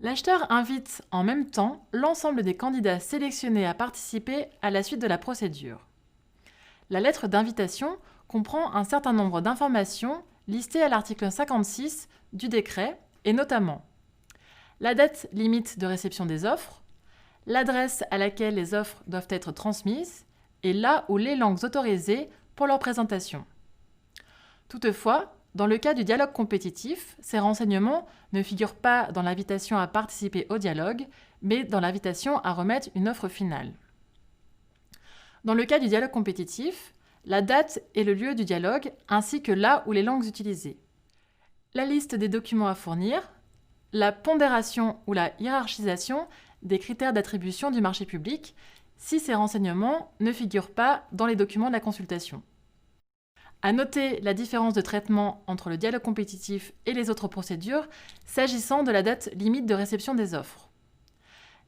L'acheteur invite en même temps l'ensemble des candidats sélectionnés à participer à la suite de la procédure. La lettre d'invitation comprend un certain nombre d'informations listées à l'article 56 du décret, et notamment la date limite de réception des offres, l'adresse à laquelle les offres doivent être transmises et là où les langues autorisées pour leur présentation. Toutefois, dans le cas du dialogue compétitif, ces renseignements ne figurent pas dans l'invitation à participer au dialogue, mais dans l'invitation à remettre une offre finale. Dans le cas du dialogue compétitif, la date et le lieu du dialogue, ainsi que là où les langues utilisées. La liste des documents à fournir, la pondération ou la hiérarchisation des critères d'attribution du marché public, si ces renseignements ne figurent pas dans les documents de la consultation. À noter la différence de traitement entre le dialogue compétitif et les autres procédures s'agissant de la date limite de réception des offres.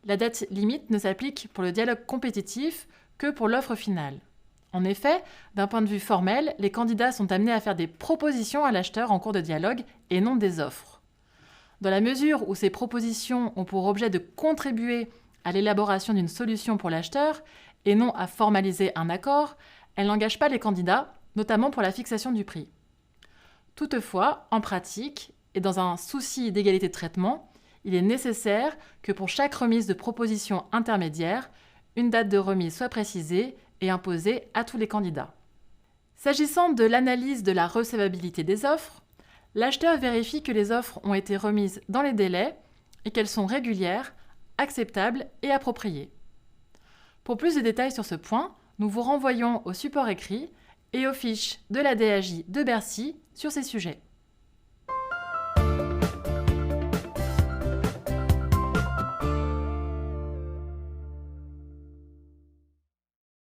La date limite ne s'applique pour le dialogue compétitif que pour l'offre finale. En effet, d'un point de vue formel, les candidats sont amenés à faire des propositions à l'acheteur en cours de dialogue et non des offres. Dans la mesure où ces propositions ont pour objet de contribuer à l'élaboration d'une solution pour l'acheteur et non à formaliser un accord, elles n'engagent pas les candidats, notamment pour la fixation du prix. Toutefois, en pratique, et dans un souci d'égalité de traitement, il est nécessaire que pour chaque remise de proposition intermédiaire, une date de remise soit précisée et imposée à tous les candidats. S'agissant de l'analyse de la recevabilité des offres, l'acheteur vérifie que les offres ont été remises dans les délais et qu'elles sont régulières, acceptables et appropriées. Pour plus de détails sur ce point, nous vous renvoyons au support écrit et aux fiches de la DAJ de Bercy sur ces sujets.